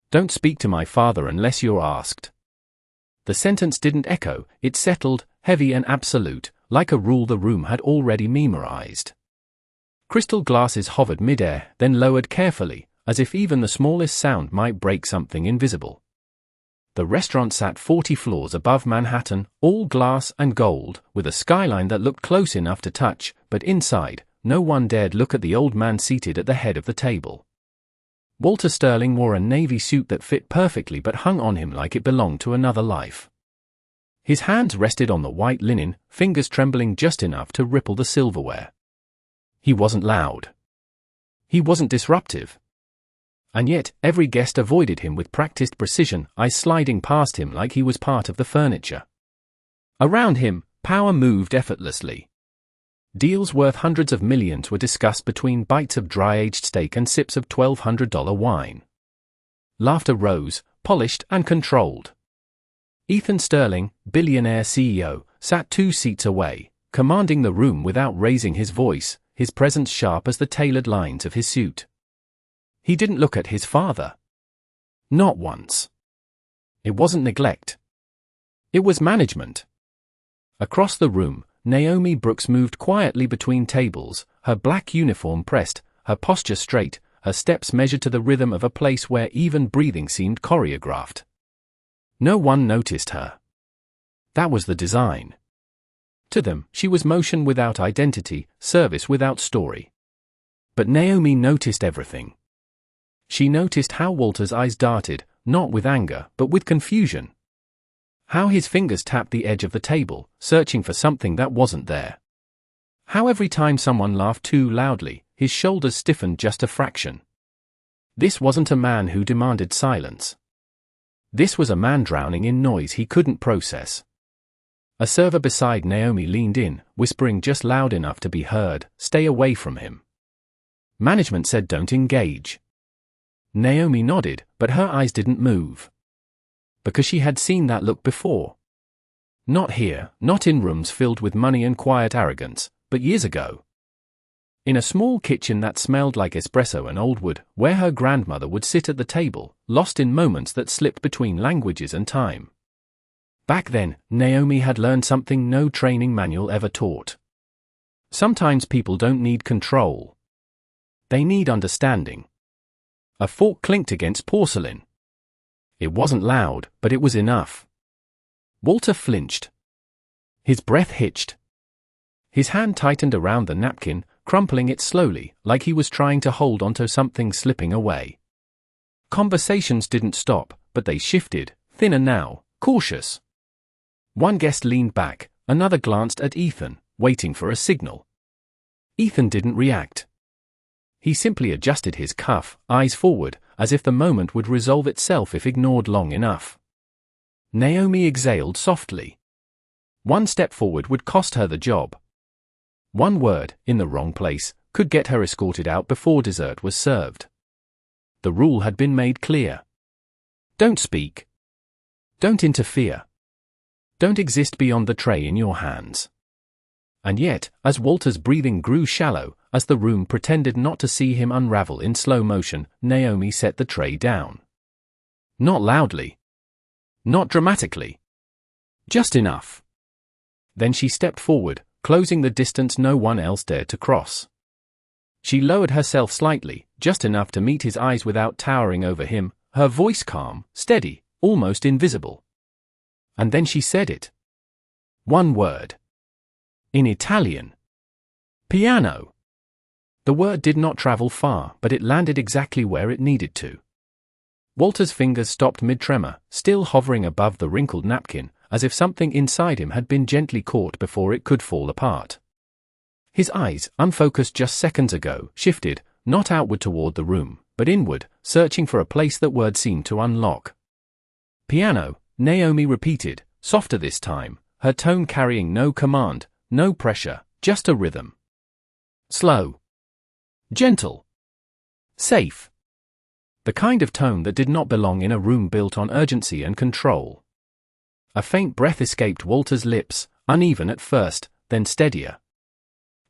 Don't speak to my father unless you're asked. The sentence didn't echo, it settled, heavy and absolute, like a rule the room had already memorized. Crystal glasses hovered midair, then lowered carefully, as if even the smallest sound might break something invisible. The restaurant sat 40 floors above Manhattan, all glass and gold, with a skyline that looked close enough to touch, but inside, no one dared look at the old man seated at the head of the table. Walter Sterling wore a navy suit that fit perfectly but hung on him like it belonged to another life. His hands rested on the white linen, fingers trembling just enough to ripple the silverware. He wasn't loud. He wasn't disruptive. And yet, every guest avoided him with practiced precision, eyes sliding past him like he was part of the furniture. Around him, power moved effortlessly. Deals worth hundreds of millions were discussed between bites of dry-aged steak and sips of $1,200 wine. Laughter rose, polished and controlled. Ethan Sterling, Billionaire CEO, sat 2 seats away, commanding the room without raising his voice, his presence sharp as the tailored lines of his suit. He didn't look at his father. Not once. It wasn't neglect. It was management. Across the room, Naomi Brooks moved quietly between tables, her black uniform pressed, her posture straight, her steps measured to the rhythm of a place where even breathing seemed choreographed. No one noticed her. That was the design. To them, she was motion without identity, service without story. But Naomi noticed everything. She noticed how Walter's eyes darted, not with anger, but with confusion. How his fingers tapped the edge of the table, searching for something that wasn't there. How every time someone laughed too loudly, his shoulders stiffened just a fraction. This wasn't a man who demanded silence. This was a man drowning in noise he couldn't process. A server beside Naomi leaned in, whispering just loud enough to be heard, "Stay away from him." Management said don't engage. Naomi nodded, but her eyes didn't move. Because she had seen that look before. Not here, not in rooms filled with money and quiet arrogance, but years ago. In a small kitchen that smelled like espresso and old wood, where her grandmother would sit at the table, lost in moments that slipped between languages and time. Back then, Naomi had learned something no training manual ever taught. Sometimes people don't need control. They need understanding. A fork clinked against porcelain. It wasn't loud, but it was enough. Walter flinched. His breath hitched. His hand tightened around the napkin, crumpling it slowly, like he was trying to hold onto something slipping away. Conversations didn't stop, but they shifted, thinner now, cautious. One guest leaned back, another glanced at Ethan, waiting for a signal. Ethan didn't react. He simply adjusted his cuff, eyes forward, as if the moment would resolve itself if ignored long enough. Naomi exhaled softly. One step forward would cost her the job. One word, in the wrong place, could get her escorted out before dessert was served. The rule had been made clear. Don't speak. Don't interfere. Don't exist beyond the tray in your hands. And yet, as Walter's breathing grew shallow, as the room pretended not to see him unravel in slow motion, Naomi set the tray down. Not loudly. Not dramatically. Just enough. Then she stepped forward, closing the distance no one else dared to cross. She lowered herself slightly, just enough to meet his eyes without towering over him, her voice calm, steady, almost invisible. And then she said it. One word. In Italian. Piano. The word did not travel far, but it landed exactly where it needed to. Walter's fingers stopped mid-tremor, still hovering above the wrinkled napkin, as if something inside him had been gently caught before it could fall apart. His eyes, unfocused just seconds ago, shifted, not outward toward the room, but inward, searching for a place that word seemed to unlock. Piano, Naomi repeated, softer this time, her tone carrying no command, no pressure, just a rhythm. Slow. Gentle. Safe. The kind of tone that did not belong in a room built on urgency and control. A faint breath escaped Walter's lips, uneven at first, then steadier.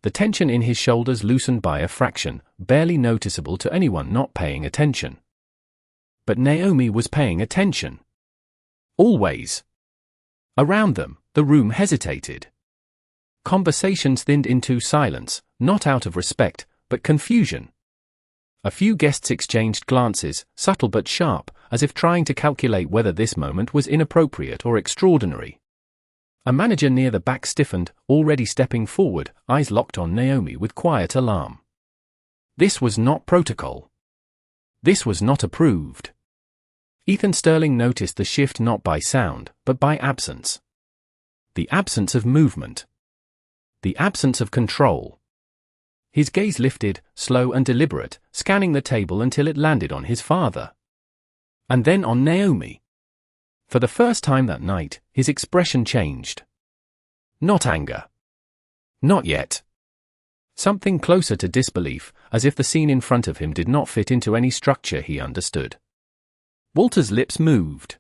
The tension in his shoulders loosened by a fraction, barely noticeable to anyone not paying attention. But Naomi was paying attention. Always. Around them, the room hesitated. Conversations thinned into silence, not out of respect, but confusion. A few guests exchanged glances, subtle but sharp, as if trying to calculate whether this moment was inappropriate or extraordinary. A manager near the back stiffened, already stepping forward, eyes locked on Naomi with quiet alarm. This was not protocol. This was not approved. Ethan Sterling noticed the shift not by sound, but by absence. The absence of movement. The absence of control. His gaze lifted, slow and deliberate, scanning the table until it landed on his father. And then on Naomi. For the first time that night, his expression changed. Not anger. Not yet. Something closer to disbelief, as if the scene in front of him did not fit into any structure he understood. Walter's lips moved.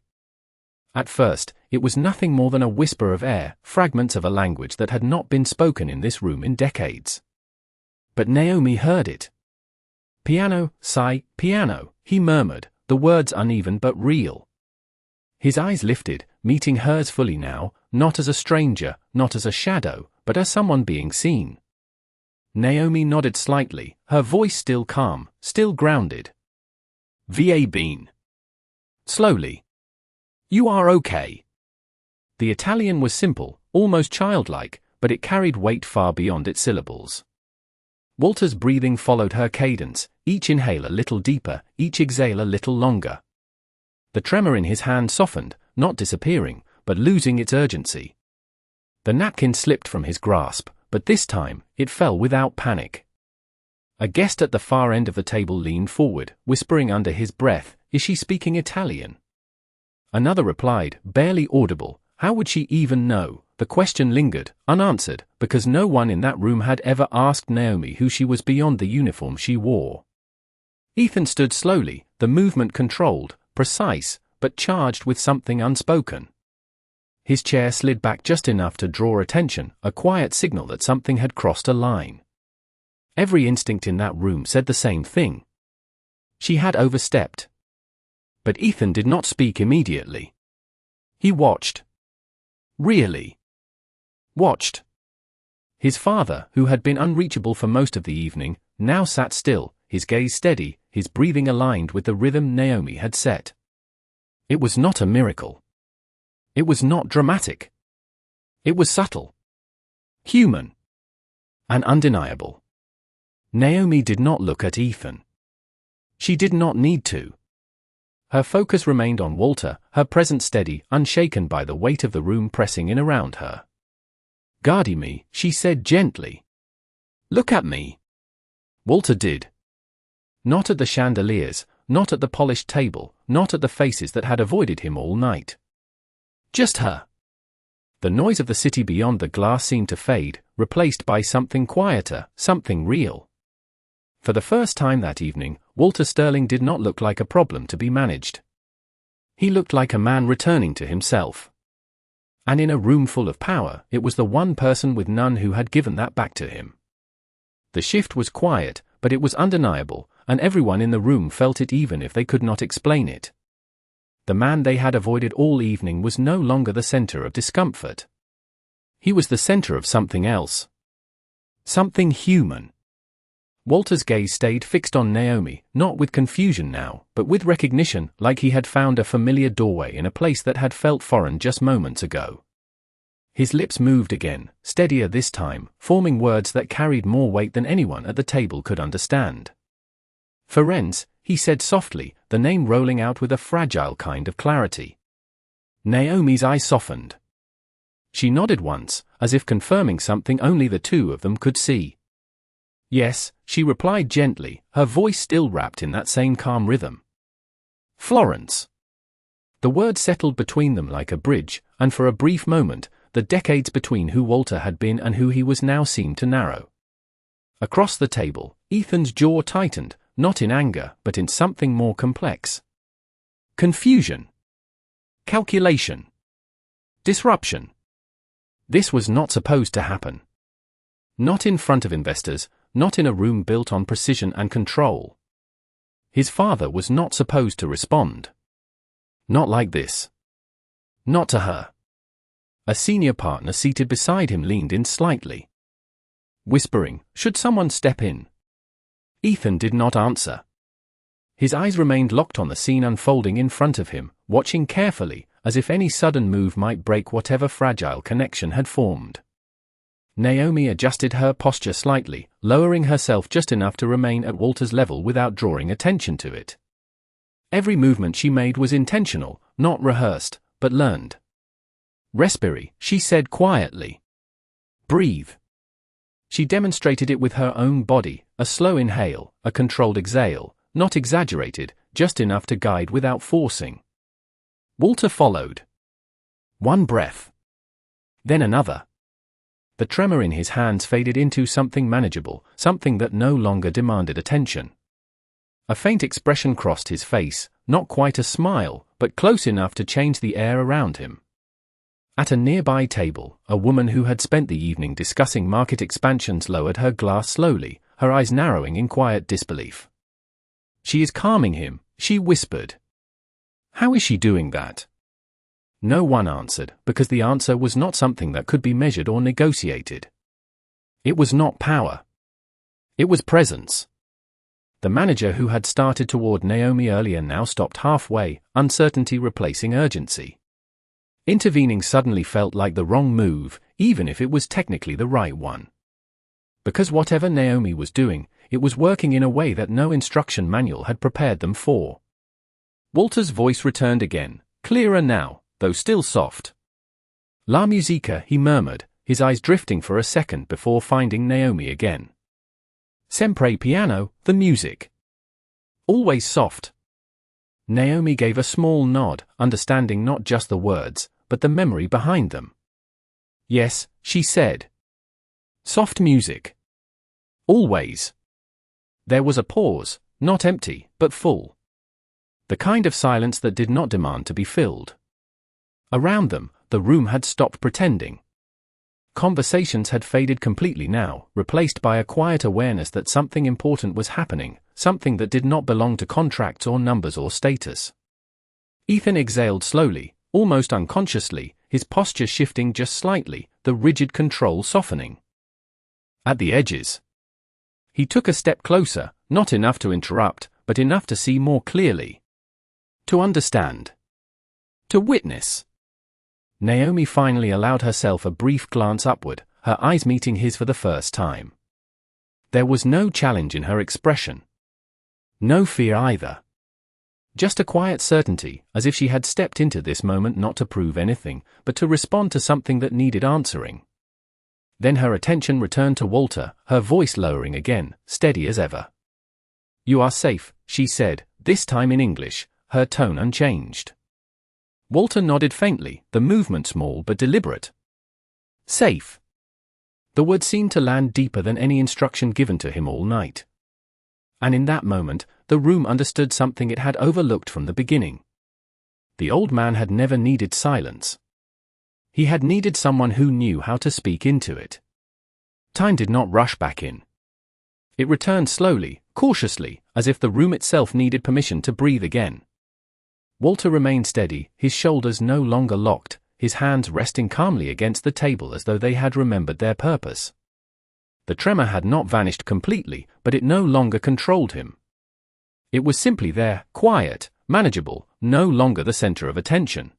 At first, it was nothing more than a whisper of air, fragments of a language that had not been spoken in this room in decades. But Naomi heard it. Piano, sigh, piano, he murmured, the words uneven but real. His eyes lifted, meeting hers fully now, not as a stranger, not as a shadow, but as someone being seen. Naomi nodded slightly, her voice still calm, still grounded. Va bene. Slowly. You are okay. The Italian was simple, almost childlike, but it carried weight far beyond its syllables. Walter's breathing followed her cadence, each inhale a little deeper, each exhale a little longer. The tremor in his hand softened, not disappearing, but losing its urgency. The napkin slipped from his grasp, but this time, it fell without panic. A guest at the far end of the table leaned forward, whispering under his breath, "Is she speaking Italian?" Another replied, barely audible, "How would she even know?" The question lingered, unanswered, because no one in that room had ever asked Naomi who she was beyond the uniform she wore. Ethan stood slowly, the movement controlled, precise, but charged with something unspoken. His chair slid back just enough to draw attention, a quiet signal that something had crossed a line. Every instinct in that room said the same thing. She had overstepped. But Ethan did not speak immediately. He watched. Really. Watched. His father, who had been unreachable for most of the evening, now sat still, his gaze steady, his breathing aligned with the rhythm Naomi had set. It was not a miracle. It was not dramatic. It was subtle. Human. And undeniable. Naomi did not look at Ethan. She did not need to. Her focus remained on Walter, her presence steady, unshaken by the weight of the room pressing in around her. "Guardi me," she said gently. "Look at me." Walter did. Not at the chandeliers, not at the polished table, not at the faces that had avoided him all night. Just her. The noise of the city beyond the glass seemed to fade, replaced by something quieter, something real. For the first time that evening, Walter Sterling did not look like a problem to be managed. He looked like a man returning to himself. And in a room full of power, it was the one person with none who had given that back to him. The shift was quiet, but it was undeniable, and everyone in the room felt it even if they could not explain it. The man they had avoided all evening was no longer the center of discomfort. He was the center of something else. Something human. Walter's gaze stayed fixed on Naomi, not with confusion now, but with recognition, like he had found a familiar doorway in a place that had felt foreign just moments ago. His lips moved again, steadier this time, forming words that carried more weight than anyone at the table could understand. "Ferenz," he said softly, the name rolling out with a fragile kind of clarity. Naomi's eyes softened. She nodded once, as if confirming something only the two of them could see. "Yes," she replied gently, her voice still wrapped in that same calm rhythm. "Florence." The word settled between them like a bridge, and for a brief moment, the decades between who Walter had been and who he was now seemed to narrow. Across the table, Ethan's jaw tightened, not in anger, but in something more complex. Confusion. Calculation. Disruption. This was not supposed to happen. Not in front of investors, not in a room built on precision and control. His father was not supposed to respond. Not like this. Not to her. A senior partner seated beside him leaned in slightly, whispering, "Should someone step in?" Ethan did not answer. His eyes remained locked on the scene unfolding in front of him, watching carefully, as if any sudden move might break whatever fragile connection had formed. Naomi adjusted her posture slightly, lowering herself just enough to remain at Walter's level without drawing attention to it. Every movement she made was intentional, not rehearsed, but learned. "Respire," she said quietly. "Breathe." She demonstrated it with her own body, a slow inhale, a controlled exhale, not exaggerated, just enough to guide without forcing. Walter followed. One breath. Then another. The tremor in his hands faded into something manageable, something that no longer demanded attention. A faint expression crossed his face, not quite a smile, but close enough to change the air around him. At a nearby table, a woman who had spent the evening discussing market expansions lowered her glass slowly, her eyes narrowing in quiet disbelief. "She is calming him," she whispered. "How is she doing that?" No one answered, because the answer was not something that could be measured or negotiated. It was not power. It was presence. The manager who had started toward Naomi earlier now stopped halfway, uncertainty replacing urgency. Intervening suddenly felt like the wrong move, even if it was technically the right one. Because whatever Naomi was doing, it was working in a way that no instruction manual had prepared them for. Walter's voice returned again, clearer now, though still soft. "La musica," he murmured, his eyes drifting for a second before finding Naomi again. "Sempre piano, the music. Always soft." Naomi gave a small nod, understanding not just the words, but the memory behind them. "Yes," she said. "Soft music. Always." There was a pause, not empty, but full. The kind of silence that did not demand to be filled. Around them, the room had stopped pretending. Conversations had faded completely now, replaced by a quiet awareness that something important was happening, something that did not belong to contracts or numbers or status. Ethan exhaled slowly, almost unconsciously, his posture shifting just slightly, the rigid control softening. At the edges. He took a step closer, not enough to interrupt, but enough to see more clearly. To understand. To witness. Naomi finally allowed herself a brief glance upward, her eyes meeting his for the first time. There was no challenge in her expression. No fear either. Just a quiet certainty, as if she had stepped into this moment not to prove anything, but to respond to something that needed answering. Then her attention returned to Walter, her voice lowering again, steady as ever. "You are safe," she said, this time in English, her tone unchanged. Walter nodded faintly, the movement small but deliberate. Safe. The word seemed to land deeper than any instruction given to him all night. And in that moment, the room understood something it had overlooked from the beginning. The old man had never needed silence. He had needed someone who knew how to speak into it. Time did not rush back in. It returned slowly, cautiously, as if the room itself needed permission to breathe again. Walter remained steady, his shoulders no longer locked, his hands resting calmly against the table as though they had remembered their purpose. The tremor had not vanished completely, but it no longer controlled him. It was simply there, quiet, manageable, no longer the center of attention.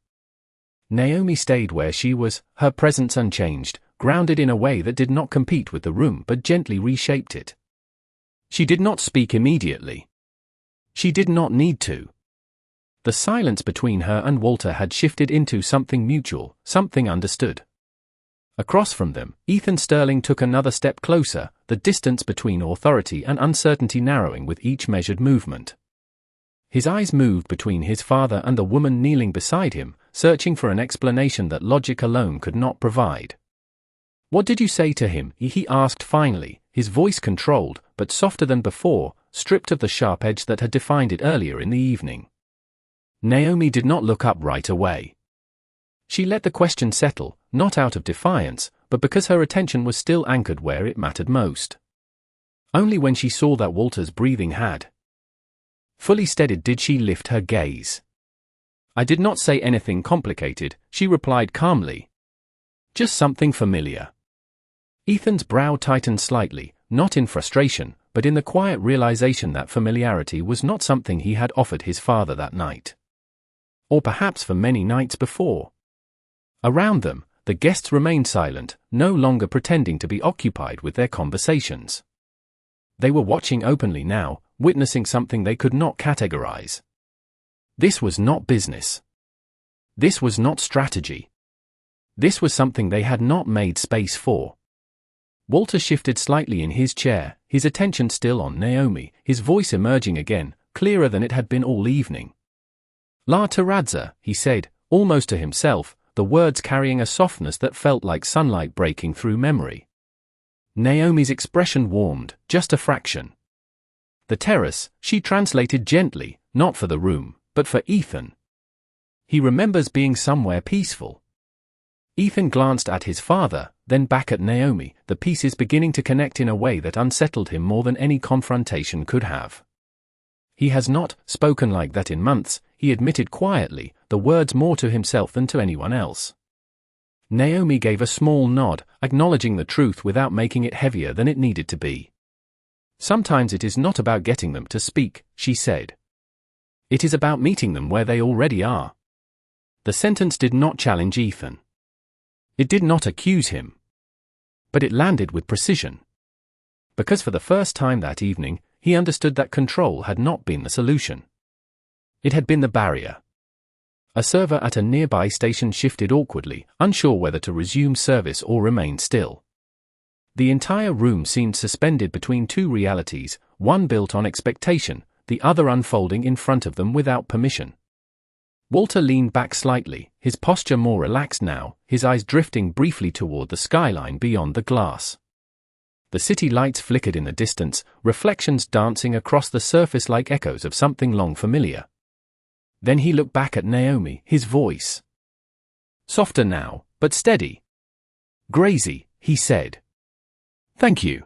Naomi stayed where she was, her presence unchanged, grounded in a way that did not compete with the room but gently reshaped it. She did not speak immediately. She did not need to. The silence between her and Walter had shifted into something mutual, something understood. Across from them, Ethan Sterling took another step closer, the distance between authority and uncertainty narrowing with each measured movement. His eyes moved between his father and the woman kneeling beside him, searching for an explanation that logic alone could not provide. "What did you say to him?" he asked finally, his voice controlled, but softer than before, stripped of the sharp edge that had defined it earlier in the evening. Naomi did not look up right away. She let the question settle, not out of defiance, but because her attention was still anchored where it mattered most. Only when she saw that Walter's breathing had Fully steadied did she lift her gaze. "I did not say anything complicated," she replied calmly. "Just something familiar." Ethan's brow tightened slightly, not in frustration, but in the quiet realization that familiarity was not something he had offered his father that night. Or perhaps for many nights before. Around them, the guests remained silent, no longer pretending to be occupied with their conversations. They were watching openly now, witnessing something they could not categorize. This was not business. This was not strategy. This was something they had not made space for. Walter shifted slightly in his chair, his attention still on Naomi, his voice emerging again, clearer than it had been all evening. "La Terrazza," he said, almost to himself, the words carrying a softness that felt like sunlight breaking through memory. Naomi's expression warmed, just a fraction. "The terrace," she translated gently, not for the room, but for Ethan. "He remembers being somewhere peaceful." Ethan glanced at his father, then back at Naomi, the pieces beginning to connect in a way that unsettled him more than any confrontation could have. "He has not spoken like that in months," he admitted quietly, the words more to himself than to anyone else. Naomi gave a small nod, acknowledging the truth without making it heavier than it needed to be. "Sometimes it is not about getting them to speak," she said. "It is about meeting them where they already are." The sentence did not challenge Ethan. It did not accuse him. But it landed with precision. Because for the first time that evening, he understood that control had not been the solution. It had been the barrier. A server at a nearby station shifted awkwardly, unsure whether to resume service or remain still. The entire room seemed suspended between two realities, one built on expectation, the other unfolding in front of them without permission. Walter leaned back slightly, his posture more relaxed now, his eyes drifting briefly toward the skyline beyond the glass. The city lights flickered in the distance, reflections dancing across the surface like echoes of something long familiar. Then he looked back at Naomi, his voice softer now, but steady. "Gracie," he said. "Thank you."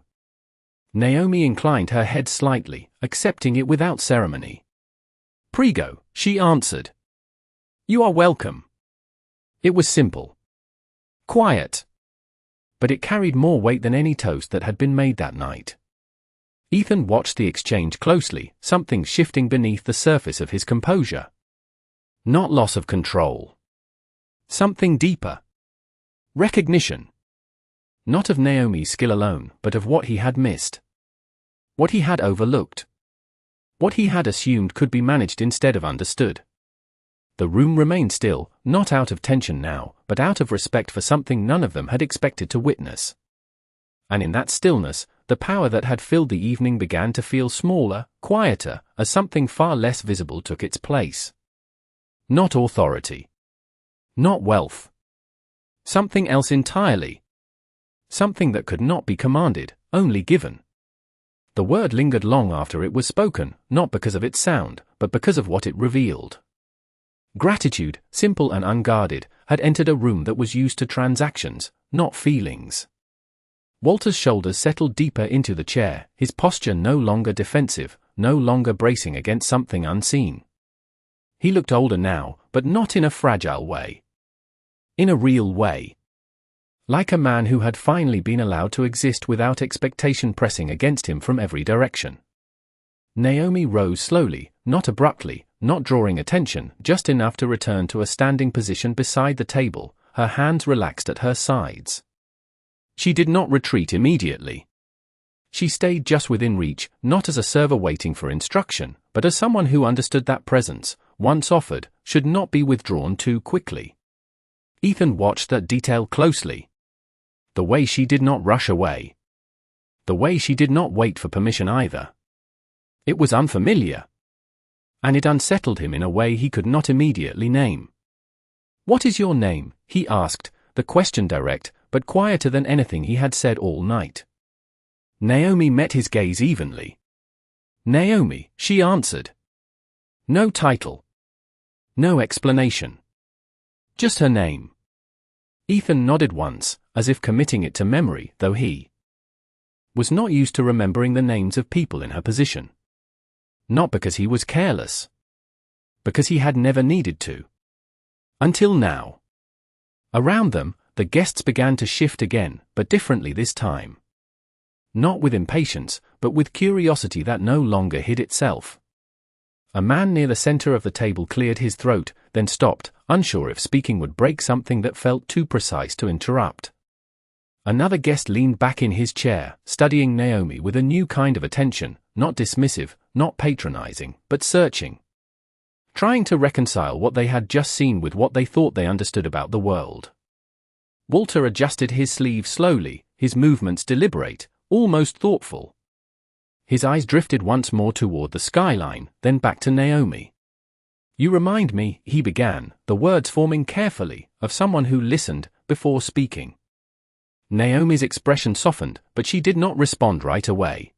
Naomi inclined her head slightly, accepting it without ceremony. "Prego," she answered. "You are welcome." It was simple. Quiet. But it carried more weight than any toast that had been made that night. Ethan watched the exchange closely, something shifting beneath the surface of his composure. Not loss of control. Something deeper. Recognition. Not of Naomi's skill alone, but of what he had missed. What he had overlooked. What he had assumed could be managed instead of understood. The room remained still, not out of tension now, but out of respect for something none of them had expected to witness. And in that stillness, the power that had filled the evening began to feel smaller, quieter, as something far less visible took its place. Not authority. Not wealth. Something else entirely. Something that could not be commanded, only given. The word lingered long after it was spoken, not because of its sound, but because of what it revealed. Gratitude, simple and unguarded, had entered a room that was used to transactions, not feelings. Walter's shoulders settled deeper into the chair, his posture no longer defensive, no longer bracing against something unseen. He looked older now, but not in a fragile way. In a real way. Like a man who had finally been allowed to exist without expectation pressing against him from every direction. Naomi rose slowly, not abruptly, not drawing attention, just enough to return to a standing position beside the table, her hands relaxed at her sides. She did not retreat immediately. She stayed just within reach, not as a server waiting for instruction, but as someone who understood that presence, once offered, should not be withdrawn too quickly. Ethan watched that detail closely. The way she did not rush away. The way she did not wait for permission either. It was unfamiliar. And it unsettled him in a way he could not immediately name. "What is your name?" he asked, the question direct, but quieter than anything he had said all night. Naomi met his gaze evenly. "Naomi," she answered. No title. No explanation. Just her name. Ethan nodded once, as if committing it to memory, though he was not used to remembering the names of people in her position. Not because he was careless. Because he had never needed to. Until now. Around them, the guests began to shift again, but differently this time. Not with impatience, but with curiosity that no longer hid itself. A man near the center of the table cleared his throat, then stopped, unsure if speaking would break something that felt too precise to interrupt. Another guest leaned back in his chair, studying Naomi with a new kind of attention, not dismissive, not patronizing, but searching. Trying to reconcile what they had just seen with what they thought they understood about the world. Walter adjusted his sleeve slowly, his movements deliberate, almost thoughtful. His eyes drifted once more toward the skyline, then back to Naomi. "You remind me," he began, the words forming carefully, "of someone who listened before speaking." Naomi's expression softened, but she did not respond right away.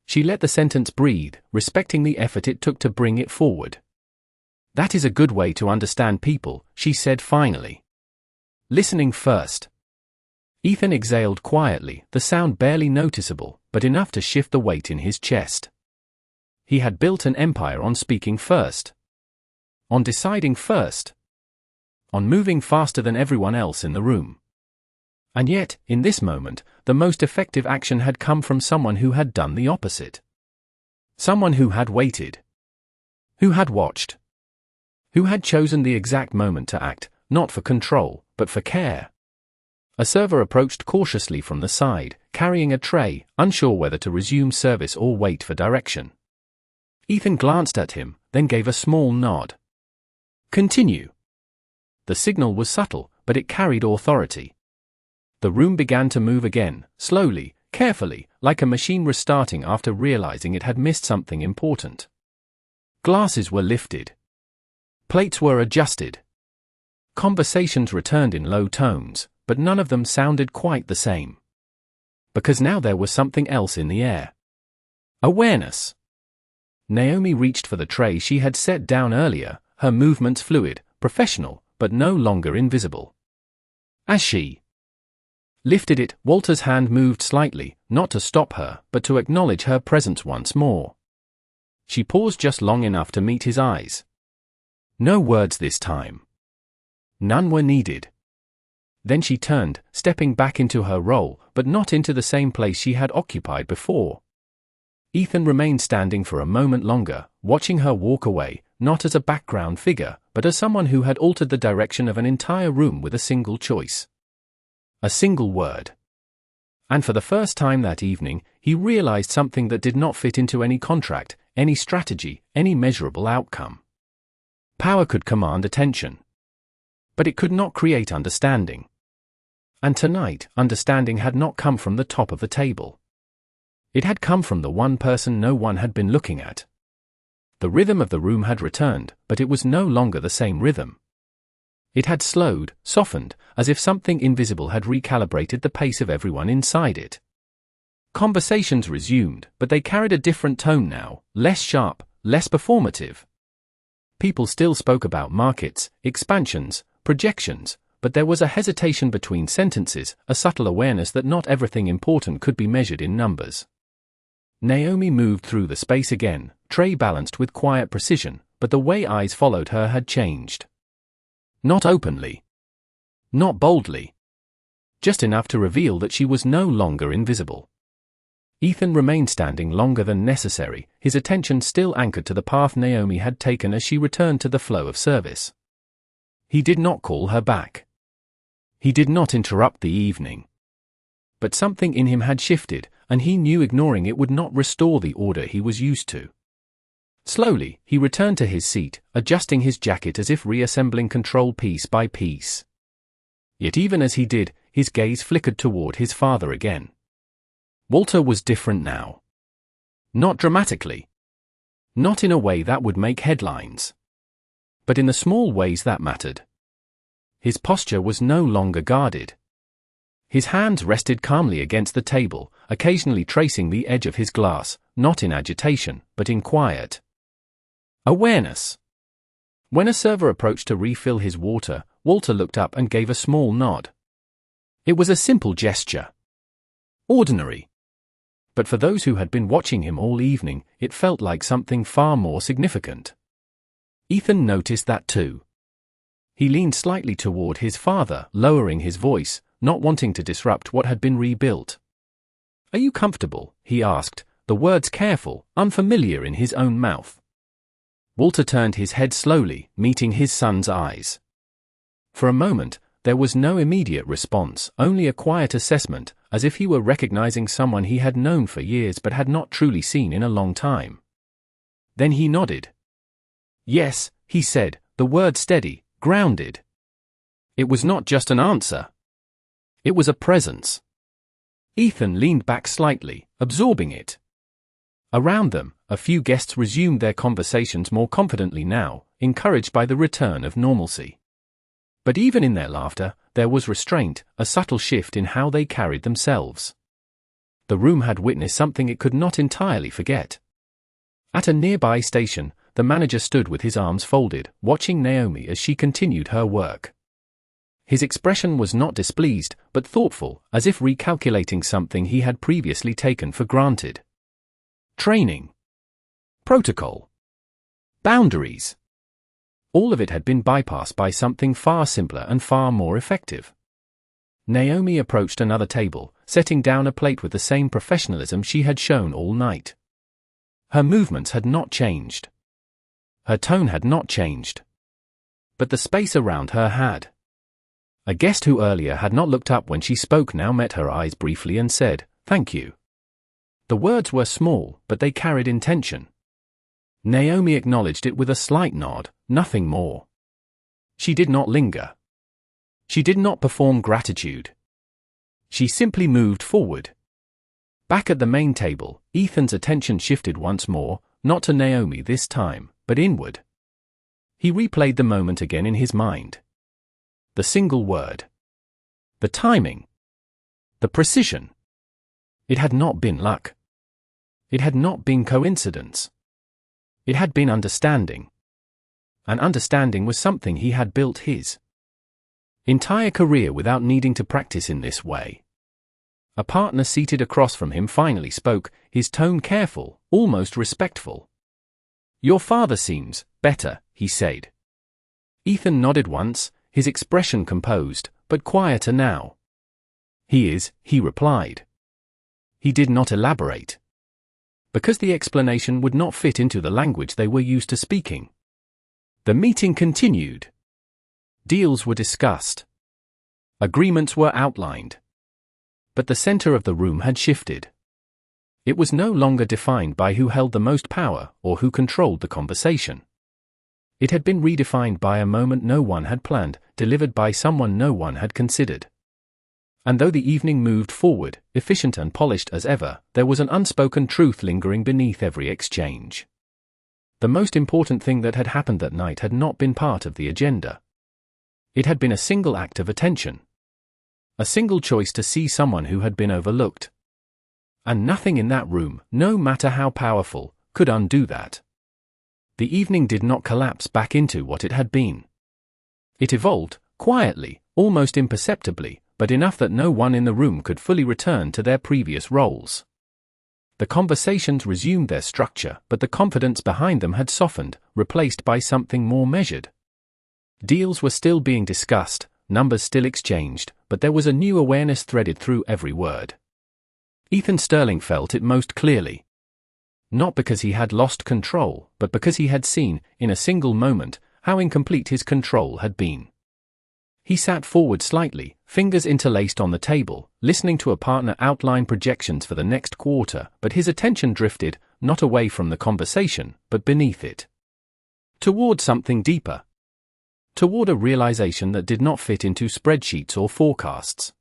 She let the sentence breathe, respecting the effort it took to bring it forward. "That is a good way to understand people," she said finally. "Listening first." Ethan exhaled quietly, the sound barely noticeable, but enough to shift the weight in his chest. He had built an empire on speaking first. On deciding first. On moving faster than everyone else in the room. And yet, in this moment, the most effective action had come from someone who had done the opposite. Someone who had waited. Who had watched. Who had chosen the exact moment to act, not for control, but for care. A server approached cautiously from the side, carrying a tray, unsure whether to resume service or wait for direction. Ethan glanced at him, then gave a small nod. "Continue." The signal was subtle, but it carried authority. The room began to move again, slowly, carefully, like a machine restarting after realizing it had missed something important. Glasses were lifted. Plates were adjusted. Conversations returned in low tones, but none of them sounded quite the same. Because now there was something else in the air. Awareness. Naomi reached for the tray she had set down earlier, her movements fluid, professional, but no longer invisible. As she lifted it, Walter's hand moved slightly, not to stop her, but to acknowledge her presence once more. She paused just long enough to meet his eyes. No words this time. None were needed. Then she turned, stepping back into her role, but not into the same place she had occupied before. Ethan remained standing for a moment longer, watching her walk away, not as a background figure, but as someone who had altered the direction of an entire room with a single choice. A single word. And for the first time that evening, he realized something that did not fit into any contract, any strategy, any measurable outcome. Power could command attention. But it could not create understanding. And tonight, understanding had not come from the top of the table. It had come from the one person no one had been looking at. The rhythm of the room had returned, but it was no longer the same rhythm. It had slowed, softened, as if something invisible had recalibrated the pace of everyone inside it. Conversations resumed, but they carried a different tone now, less sharp, less performative. People still spoke about markets, expansions, projections, but there was a hesitation between sentences, a subtle awareness that not everything important could be measured in numbers. Naomi moved through the space again, tray balanced with quiet precision, but the way eyes followed her had changed. Not openly. Not boldly. Just enough to reveal that she was no longer invisible. Ethan remained standing longer than necessary, his attention still anchored to the path Naomi had taken as she returned to the flow of service. He did not call her back. He did not interrupt the evening. But something in him had shifted, and he knew ignoring it would not restore the order he was used to. Slowly, he returned to his seat, adjusting his jacket as if reassembling control piece by piece. Yet even as he did, his gaze flickered toward his father again. Walter was different now. Not dramatically. Not in a way that would make headlines. But in the small ways that mattered. His posture was no longer guarded. His hands rested calmly against the table, occasionally tracing the edge of his glass, not in agitation, but in quiet. Awareness. When a server approached to refill his water, Walter looked up and gave a small nod. It was a simple gesture. Ordinary. But for those who had been watching him all evening, it felt like something far more significant. Ethan noticed that too. He leaned slightly toward his father, lowering his voice, not wanting to disrupt what had been rebuilt. "Are you comfortable?" he asked, the words careful, unfamiliar in his own mouth. Walter turned his head slowly, meeting his son's eyes. For a moment, there was no immediate response, only a quiet assessment, as if he were recognizing someone he had known for years but had not truly seen in a long time. Then he nodded. "Yes," he said, the word steady, grounded. It was not just an answer. It was a presence. Ethan leaned back slightly, absorbing it. Around them, a few guests resumed their conversations more confidently now, encouraged by the return of normalcy. But even in their laughter, there was restraint, a subtle shift in how they carried themselves. The room had witnessed something it could not entirely forget. At a nearby station, the manager stood with his arms folded, watching Naomi as she continued her work. His expression was not displeased, but thoughtful, as if recalculating something he had previously taken for granted. Training. Protocol. Boundaries. All of it had been bypassed by something far simpler and far more effective. Naomi approached another table, setting down a plate with the same professionalism she had shown all night. Her movements had not changed. Her tone had not changed. But the space around her had. A guest who earlier had not looked up when she spoke now met her eyes briefly and said, "Thank you." The words were small, but they carried intention. Naomi acknowledged it with a slight nod, nothing more. She did not linger. She did not perform gratitude. She simply moved forward. Back at the main table, Ethan's attention shifted once more, not to Naomi this time, but inward. He replayed the moment again in his mind. The single word. The timing. The precision. It had not been luck. It had not been coincidence. It had been understanding. And understanding was something he had built his entire career without needing to practice in this way. A partner seated across from him finally spoke, his tone careful, almost respectful. "Your father seems better," he said. Ethan nodded once, his expression composed, but quieter now. "He is," he replied. He did not elaborate. Because the explanation would not fit into the language they were used to speaking. The meeting continued. Deals were discussed. Agreements were outlined. But the center of the room had shifted. It was no longer defined by who held the most power or who controlled the conversation. It had been redefined by a moment no one had planned, delivered by someone no one had considered. And though the evening moved forward, efficient and polished as ever, there was an unspoken truth lingering beneath every exchange. The most important thing that had happened that night had not been part of the agenda. It had been a single act of attention. A single choice to see someone who had been overlooked. And nothing in that room, no matter how powerful, could undo that. The evening did not collapse back into what it had been. It evolved, quietly, almost imperceptibly, but enough that no one in the room could fully return to their previous roles. The conversations resumed their structure, but the confidence behind them had softened, replaced by something more measured. Deals were still being discussed, numbers still exchanged, but there was a new awareness threaded through every word. Ethan Sterling felt it most clearly. Not because he had lost control, but because he had seen, in a single moment, how incomplete his control had been. He sat forward slightly, fingers interlaced on the table, listening to a partner outline projections for the next quarter, but his attention drifted, not away from the conversation, but beneath it. Toward something deeper. Toward a realization that did not fit into spreadsheets or forecasts.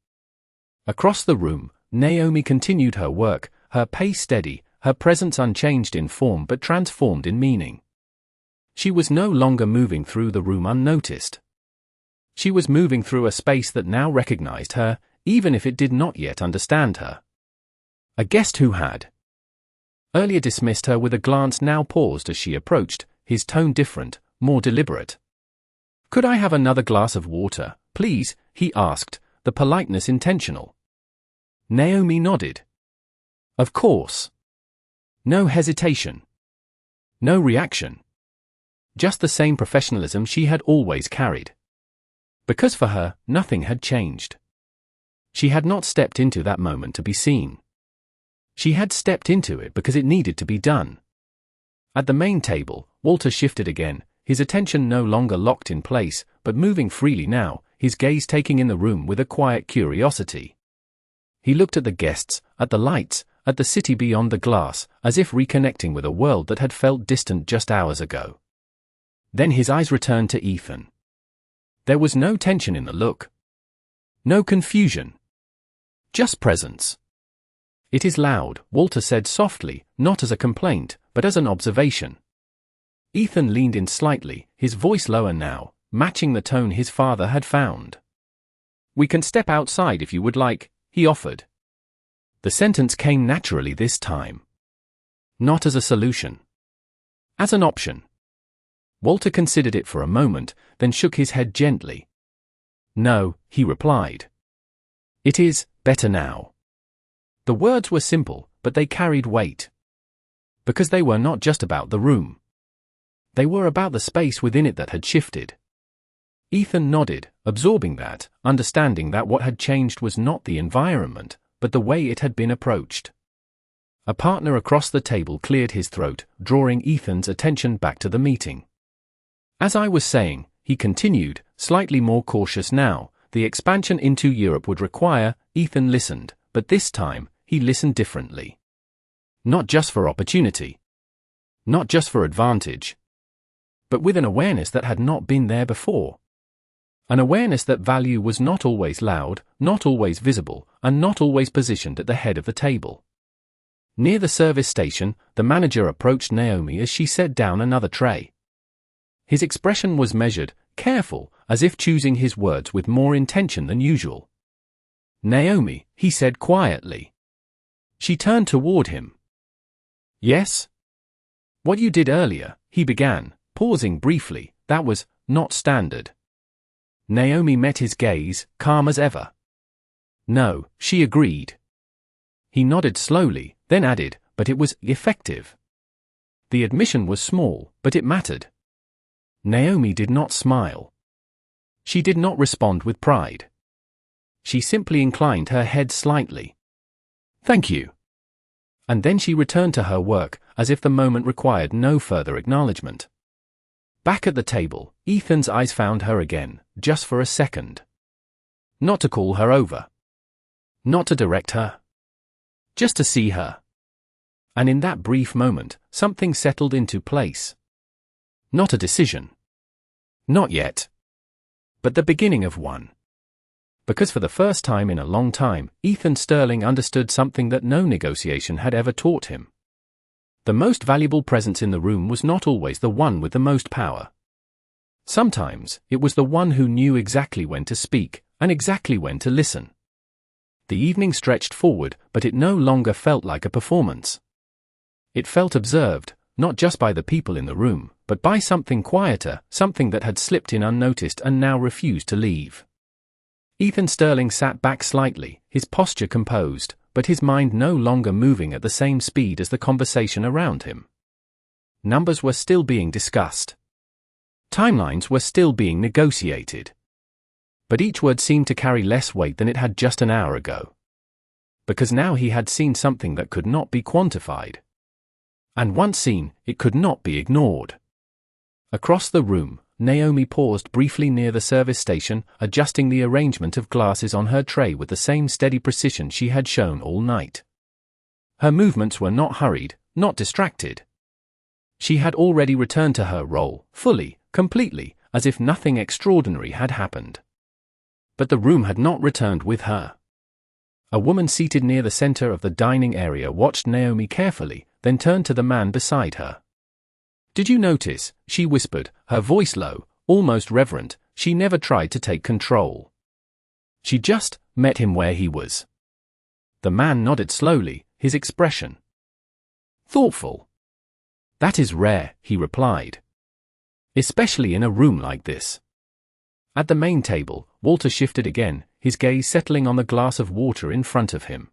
Across the room, Naomi continued her work, her pace steady, her presence unchanged in form but transformed in meaning. She was no longer moving through the room unnoticed. She was moving through a space that now recognized her, even if it did not yet understand her. A guest who had earlier dismissed her with a glance now paused as she approached, his tone different, more deliberate. "Could I have another glass of water, please?" he asked, the politeness intentional. Naomi nodded. "Of course." No hesitation. No reaction. Just the same professionalism she had always carried. Because for her, nothing had changed. She had not stepped into that moment to be seen. She had stepped into it because it needed to be done. At the main table, Walter shifted again, his attention no longer locked in place, but moving freely now, his gaze taking in the room with a quiet curiosity. He looked at the guests, at the lights, at the city beyond the glass, as if reconnecting with a world that had felt distant just hours ago. Then his eyes returned to Ethan. There was no tension in the look. No confusion. Just presence. "It is loud," Walter said softly, not as a complaint, but as an observation. Ethan leaned in slightly, his voice lower now, matching the tone his father had found. "We can step outside if you would like," he offered. The sentence came naturally this time. Not as a solution. As an option. Walter considered it for a moment, then shook his head gently. "No," he replied. "It is better now." The words were simple, but they carried weight. Because they were not just about the room. They were about the space within it that had shifted. Ethan nodded, absorbing that, understanding that what had changed was not the environment, but the way it had been approached. A partner across the table cleared his throat, drawing Ethan's attention back to the meeting. "As I was saying," he continued, slightly more cautious now, the expansion into Europe would require. Ethan listened, but this time, he listened differently. Not just for opportunity. Not just for advantage. But with an awareness that had not been there before. An awareness that value was not always loud, not always visible, and not always positioned at the head of the table. Near the service station, the manager approached Naomi as she set down another tray. His expression was measured, careful, as if choosing his words with more intention than usual. "Naomi," he said quietly. She turned toward him. "Yes?" "What you did earlier," he began, pausing briefly, "that was not standard." Naomi met his gaze, calm as ever. "No," she agreed. He nodded slowly, then added, "But it was effective." The admission was small, but it mattered. Naomi did not smile. She did not respond with pride. She simply inclined her head slightly. "Thank you." And then she returned to her work, as if the moment required no further acknowledgement. Back at the table, Ethan's eyes found her again, just for a second. Not to call her over. Not to direct her. Just to see her. And in that brief moment, something settled into place. Not a decision. Not yet. But the beginning of one. Because for the first time in a long time, Ethan Sterling understood something that no negotiation had ever taught him. The most valuable presence in the room was not always the one with the most power. Sometimes, it was the one who knew exactly when to speak, and exactly when to listen. The evening stretched forward, but it no longer felt like a performance. It felt observed, not just by the people in the room, but by something quieter, something that had slipped in unnoticed and now refused to leave. Ethan Sterling sat back slightly, his posture composed, but his mind no longer moving at the same speed as the conversation around him. Numbers were still being discussed. Timelines were still being negotiated. But each word seemed to carry less weight than it had just an hour ago. Because now he had seen something that could not be quantified. And once seen, it could not be ignored. Across the room, Naomi paused briefly near the service station, adjusting the arrangement of glasses on her tray with the same steady precision she had shown all night. Her movements were not hurried, not distracted. She had already returned to her role, fully, completely, as if nothing extraordinary had happened. But the room had not returned with her. A woman seated near the center of the dining area watched Naomi carefully, then turned to the man beside her. "Did you notice?" she whispered, her voice low, almost reverent. She never tried to take control. She just met him where he was. The man nodded slowly, his expression thoughtful. "That is rare," he replied. "Especially in a room like this." At the main table, Walter shifted again, his gaze settling on the glass of water in front of him.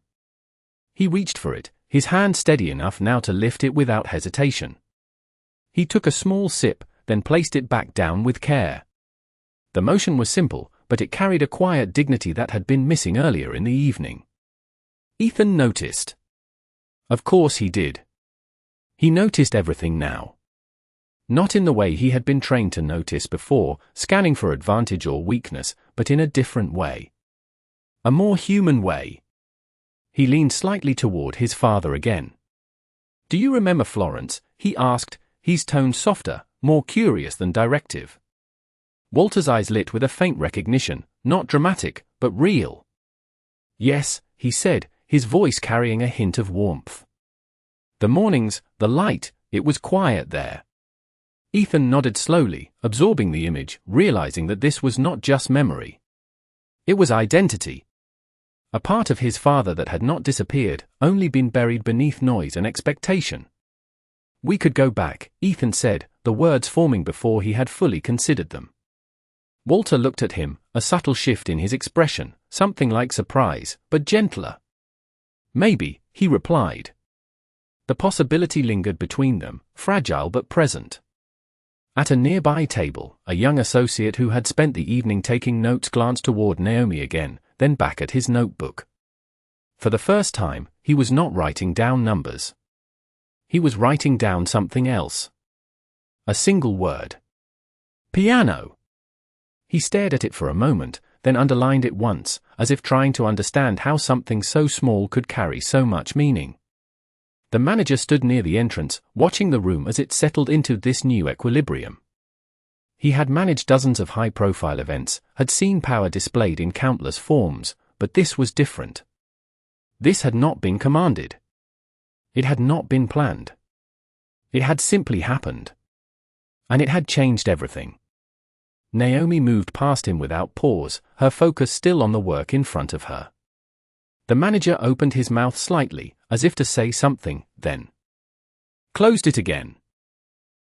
He reached for it, his hand steady enough now to lift it without hesitation. He took a small sip, then placed it back down with care. The motion was simple, but it carried a quiet dignity that had been missing earlier in the evening. Ethan noticed. Of course he did. He noticed everything now. Not in the way he had been trained to notice before, scanning for advantage or weakness, but in a different way. A more human way. He leaned slightly toward his father again. "Do you remember Florence?" he asked, his tone softer, more curious than directive. Walter's eyes lit with a faint recognition, not dramatic, but real. "Yes," he said, his voice carrying a hint of warmth. "The mornings, the light, it was quiet there." Ethan nodded slowly, absorbing the image, realizing that this was not just memory. It was identity. A part of his father that had not disappeared, only been buried beneath noise and expectation. "We could go back," Ethan said, the words forming before he had fully considered them. Walter looked at him, a subtle shift in his expression, something like surprise, but gentler. "Maybe," he replied. The possibility lingered between them, fragile but present. At a nearby table, a young associate who had spent the evening taking notes glanced toward Naomi again, then back at his notebook. For the first time, he was not writing down numbers. He was writing down something else. A single word. Piano. He stared at it for a moment, then underlined it once, as if trying to understand how something so small could carry so much meaning. The manager stood near the entrance, watching the room as it settled into this new equilibrium. He had managed dozens of high-profile events, had seen power displayed in countless forms, but this was different. This had not been commanded. It had not been planned. It had simply happened. And it had changed everything. Naomi moved past him without pause, her focus still on the work in front of her. The manager opened his mouth slightly, as if to say something, then closed it again.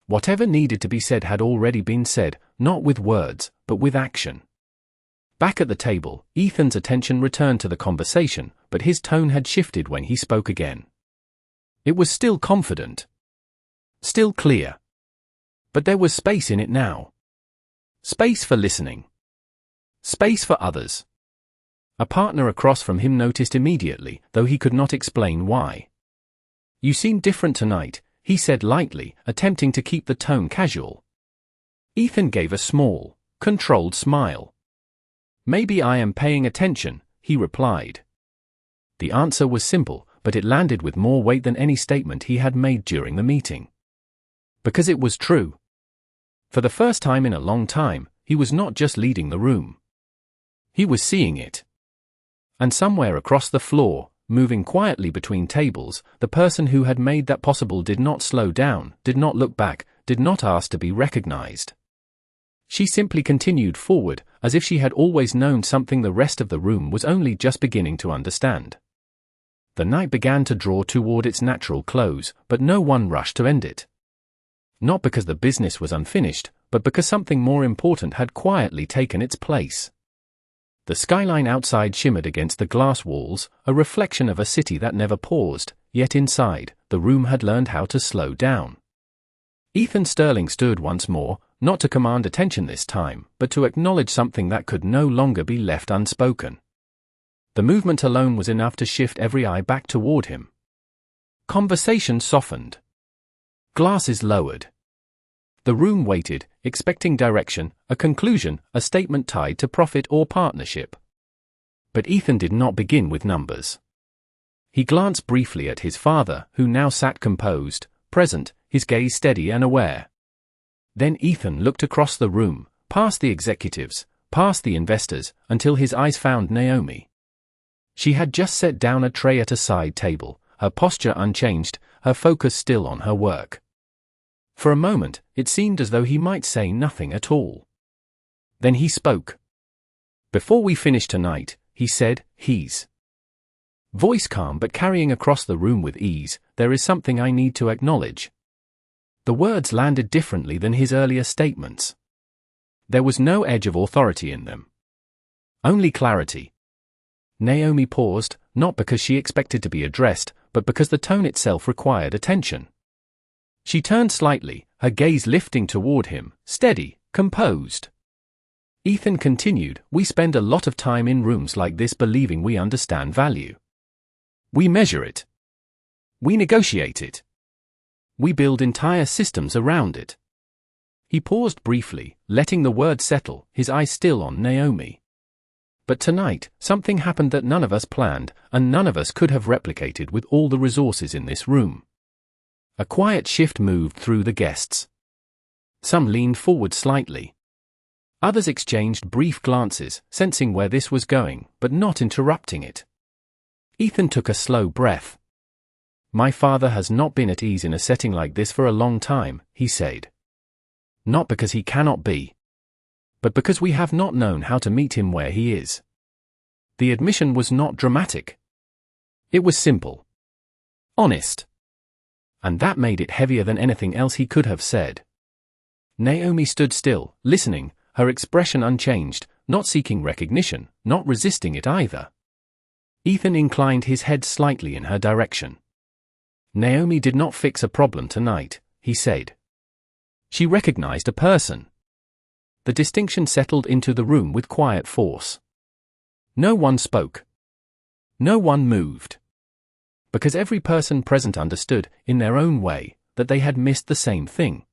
Whatever needed to be said had already been said, not with words, but with action. Back at the table, Ethan's attention returned to the conversation, but his tone had shifted when he spoke again. It was still confident. Still clear. But there was space in it now. Space for listening. Space for others. A partner across from him noticed immediately, though he could not explain why. "You seem different tonight," he said lightly, attempting to keep the tone casual. Ethan gave a small, controlled smile. "Maybe I am paying attention," he replied. The answer was simple, but it landed with more weight than any statement he had made during the meeting. Because it was true. For the first time in a long time, he was not just leading the room. He was seeing it. And somewhere across the floor, moving quietly between tables, the person who had made that possible did not slow down, did not look back, did not ask to be recognized. She simply continued forward, as if she had always known something the rest of the room was only just beginning to understand. The night began to draw toward its natural close, but no one rushed to end it. Not because the business was unfinished, but because something more important had quietly taken its place. The skyline outside shimmered against the glass walls, a reflection of a city that never paused, yet inside, the room had learned how to slow down. Ethan Sterling stood once more, not to command attention this time, but to acknowledge something that could no longer be left unspoken. The movement alone was enough to shift every eye back toward him. Conversation softened. Glasses lowered. The room waited, expecting direction, a conclusion, a statement tied to profit or partnership. But Ethan did not begin with numbers. He glanced briefly at his father, who now sat composed, present, his gaze steady and aware. Then Ethan looked across the room, past the executives, past the investors, until his eyes found Naomi. She had just set down a tray at a side table, her posture unchanged, her focus still on her work. For a moment, it seemed as though he might say nothing at all. Then he spoke. "Before we finish tonight," he said, his voice calm but carrying across the room with ease, "there is something I need to acknowledge." The words landed differently than his earlier statements. There was no edge of authority in them. Only clarity. Naomi paused, not because she expected to be addressed, but because the tone itself required attention. She turned slightly, her gaze lifting toward him, steady, composed. Ethan continued, "We spend a lot of time in rooms like this believing we understand value. We measure it. We negotiate it. We build entire systems around it." He paused briefly, letting the words settle, his eyes still on Naomi. "But tonight, something happened that none of us planned, and none of us could have replicated with all the resources in this room." A quiet shift moved through the guests. Some leaned forward slightly. Others exchanged brief glances, sensing where this was going, but not interrupting it. Ethan took a slow breath. "My father has not been at ease in a setting like this for a long time," he said. "Not because he cannot be, but because we have not known how to meet him where he is." The admission was not dramatic. It was simple. Honest. And that made it heavier than anything else he could have said. Naomi stood still, listening, her expression unchanged, not seeking recognition, not resisting it either. Ethan inclined his head slightly in her direction. "Naomi did not fix a problem tonight," he said. "She recognized a person." The distinction settled into the room with quiet force. No one spoke. No one moved. Because every person present understood, in their own way, that they had missed the same thing.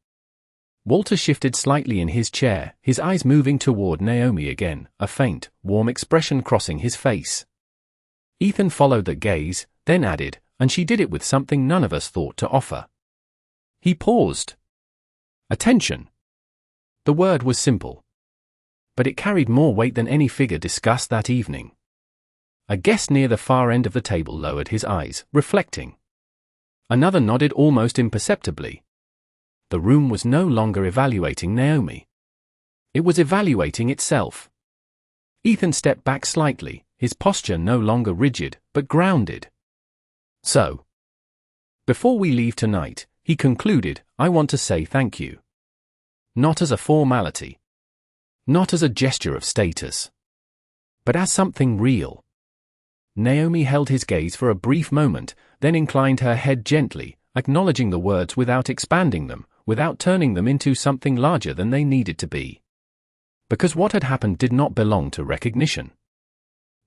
Walter shifted slightly in his chair, his eyes moving toward Naomi again, a faint, warm expression crossing his face. Ethan followed that gaze, then added, "And she did it with something none of us thought to offer." He paused. Attention. The word was simple. But it carried more weight than any figure discussed that evening. A guest near the far end of the table lowered his eyes, reflecting. Another nodded almost imperceptibly. The room was no longer evaluating Naomi. It was evaluating itself. Ethan stepped back slightly, his posture no longer rigid, but grounded. "So, before we leave tonight," he concluded, "I want to say thank you. Not as a formality. Not as a gesture of status. But as something real." Naomi held his gaze for a brief moment, then inclined her head gently, acknowledging the words without expanding them, without turning them into something larger than they needed to be. Because what had happened did not belong to recognition.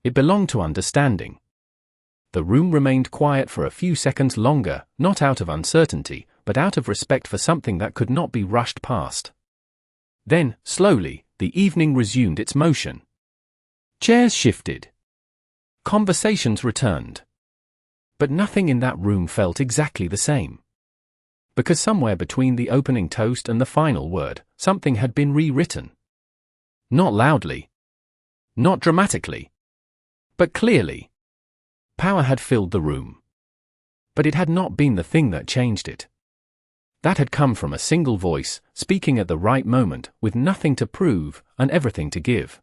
It belonged to understanding. The room remained quiet for a few seconds longer, not out of uncertainty, but out of respect for something that could not be rushed past. Then, slowly, the evening resumed its motion. Chairs shifted. Conversations returned. But nothing in that room felt exactly the same. Because somewhere between the opening toast and the final word, something had been rewritten. Not loudly. Not dramatically. But clearly. Power had filled the room. But it had not been the thing that changed it. That had come from a single voice, speaking at the right moment, with nothing to prove, and everything to give.